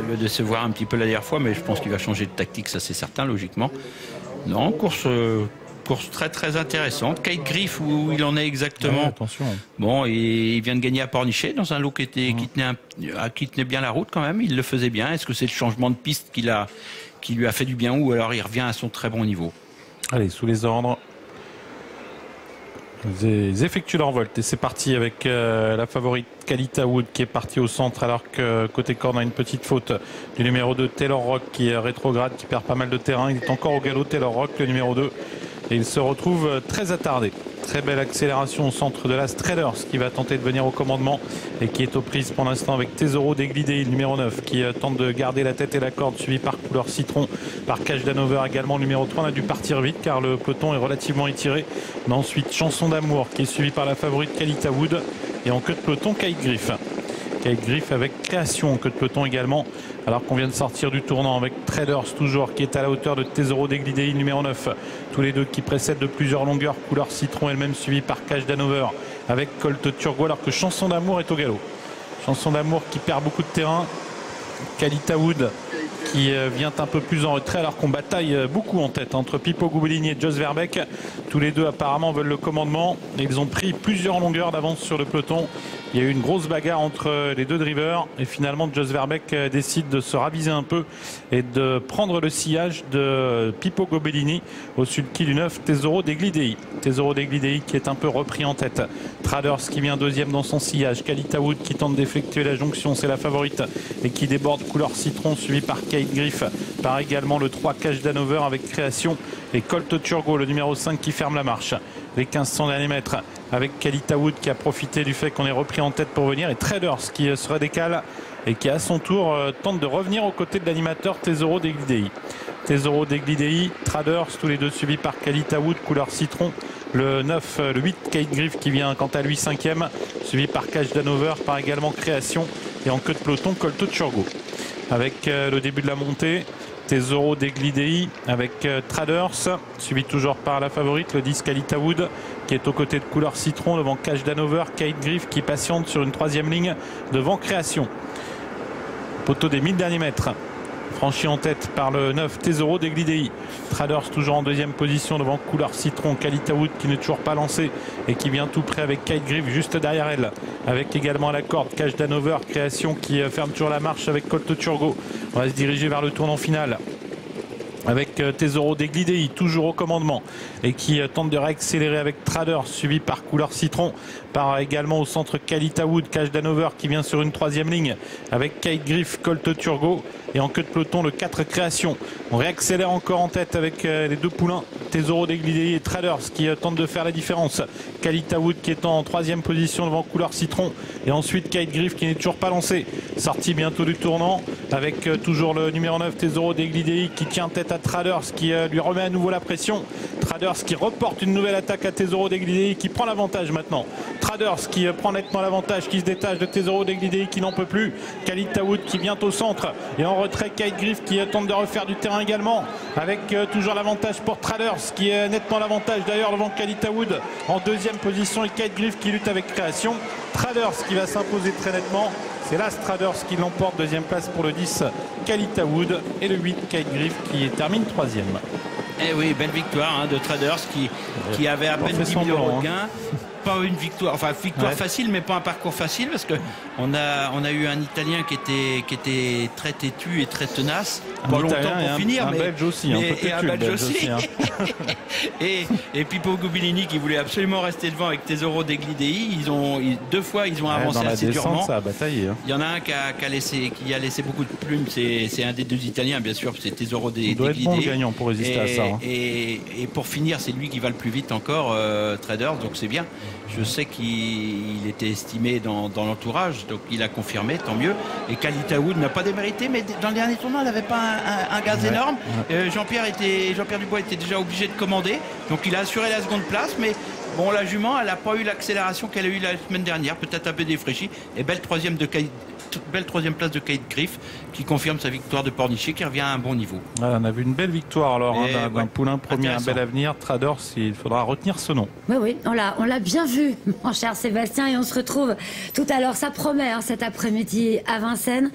le décevoir un petit peu la dernière fois, mais je pense qu'il va changer de tactique, ça c'est certain, logiquement. Non, course très très intéressante. Kite Griff, où il en est exactement. Ouais, attention. Bon, et il vient de gagner à Pornichet dans un lot qui tenait bien la route quand même. Il le faisait bien. Est-ce que c'est le changement de piste qui lui a fait du bien, ou alors il revient à son très bon niveau? Allez, sous les ordres. Ils effectuent leur volte et c'est parti avec la favorite Kalita Wood qui est partie au centre, alors que côté corde on a une petite faute du numéro 2 Taylor Rock qui est rétrograde, qui perd pas mal de terrain. Il est encore au galop, Taylor Rock, le numéro 2, et il se retrouve très attardé. Très belle accélération au centre de la Traders qui va tenter de venir au commandement et qui est aux prises pour l'instant avec Tesoro Deglidei, le numéro 9, qui tente de garder la tête et la corde, suivi par Couleur Citron, par Cash Danover également, le numéro 3. On a dû partir vite car le peloton est relativement étiré. On a ensuite Chanson d'amour qui est suivi par la favorite Kalita Wood, et en queue de peloton Kite Griff. Kite Griff avec Création en queue de peloton également, alors qu'on vient de sortir du tournant avec Traders toujours qui est à la hauteur de Tesoro Deglidei, numéro 9. Tous les deux qui précèdent de plusieurs longueurs. Couleur Citron elle-même suivie par Cash Danover avec Colt Turgo, alors que Chanson d'amour est au galop. Chanson d'amour qui perd beaucoup de terrain. Kalita Wood qui vient un peu plus en retrait, alors qu'on bataille beaucoup en tête entre Pipo Gubelini et Jos Verbeek. Tous les deux apparemment veulent le commandement. Ils ont pris plusieurs longueurs d'avance sur le peloton. Il y a eu une grosse bagarre entre les deux drivers et finalement Jos Verbeek décide de se raviser un peu et de prendre le sillage de Pipo Gubelini au-dessus de qui du 9 Tesoro Deglidei. Tesoro Deglidei qui est un peu repris en tête. Traders qui vient deuxième dans son sillage. Kalita Wood qui tente d'effectuer la jonction, c'est la favorite, et qui déborde Couleur Citron, suivi par Kite Griff, par également le 3 Cash Danover avec Création, et Colt Turgo, le numéro 5, qui ferme la marche. Les 1500 derniers mètres avec Kalita Wood qui a profité du fait qu'on est repris en tête pour venir, et Traders qui se redécale et qui à son tour tente de revenir aux côtés de l'animateur Tesoro Deglidei. Tesoro Deglidei, Traders, tous les deux suivis par Kalita Wood, Couleur Citron, le 9, le 8 Kite Griff qui vient quant à lui 5e, suivi par Cash Danover, par également Création, et en queue de peloton Colt Turgo. Avec le début de la montée, Tesoro Deglidei avec Traders, suivi toujours par la favorite, le 10 Kalita Wood, qui est aux côtés de Couleur Citron, devant Cash Danover, Kite Griff qui patiente sur une troisième ligne devant Création. Poteau des 1000 derniers mètres, franchi en tête par le 9 Tesoro Deglidei. Traders toujours en deuxième position devant Couleur Citron. Kalita Wood qui n'est toujours pas lancé et qui vient tout près avec Kite Griff juste derrière elle, avec également à la corde Cash Danover, Création qui ferme toujours la marche avec Colt Turgo. On va se diriger vers le tournant final avec Tesoro Deglidei toujours au commandement et qui tente de réaccélérer avec Traders, suivi par Couleur Citron, par également au centre Kalita Wood, Cash Danover qui vient sur une troisième ligne avec Kite Griff, Colt Turgo, et en queue de peloton le 4 Création. On réaccélère encore en tête avec les deux poulains Tesoro Deglidei et Traders qui tentent de faire la différence. Kalita Wood qui est en troisième position devant Couleur Citron, et ensuite Kite Griff qui n'est toujours pas lancé, sorti bientôt du tournant avec toujours le numéro 9 Tesoro Deglidei qui tient tête à Traders, qui lui remet à nouveau la pression. Traders qui reporte une nouvelle attaque à Tesoro Deglidei qui prend l'avantage maintenant. Traders qui prend nettement l'avantage, qui se détache de Tesoro Deglidei qui n'en peut plus. Kalita Wood qui vient au centre et en retrait Kite Griff qui tente de refaire du terrain également, avec toujours l'avantage pour Traders qui est nettement l'avantage d'ailleurs devant Kalita Wood en deuxième position, et Kite Griff qui lutte avec Création. Traders qui va s'imposer très nettement. C'est là Traders qui l'emporte, deuxième place pour le 10 Kalita Wood, et le 8 Kite Griff qui termine troisième. Eh oui, belle victoire de Traders qui avait à peine 10 000 € de gain. Pas une victoire, enfin victoire facile, mais pas un parcours facile, parce que on a eu un Italien qui était très têtu et très tenace, pas longtemps pour finir, mais Belge aussi, et un Belge aussi. Et Pipo Gubelini qui voulait absolument rester devant avec Tesoro Deglidei. Deux fois ils ont avancé assez durement. Ça a bataillé. Il y en a un qui a laissé beaucoup de plumes, c'est un des deux Italiens bien sûr, c'est Tesoro Deglidei. Il doit être bon le gagnant pour résister à ça. Et pour finir, c'est lui qui va le plus vite encore, Traders, donc c'est bien. Je sais qu'il était estimé dans l'entourage, donc il a confirmé, tant mieux. Et Kalita Wood n'a pas démérité, mais dans le dernier tournoi, elle n'avait pas un gaz énorme. Jean-Pierre Dubois était déjà obligé de commander, donc il a assuré la seconde place, mais bon, la jument, elle n'a pas eu l'accélération qu'elle a eu la semaine dernière, peut-être un peu défraîchie. Et belle troisième place de Kite Griff qui confirme sa victoire de Pornichet, qui revient à un bon niveau. Voilà, on a vu une belle victoire alors d'un poulain premier, un bel avenir. Traders, il faudra retenir ce nom. Oui, on l'a bien vu, mon cher Sébastien, et on se retrouve tout à l'heure. Ça promet cet après-midi à Vincennes.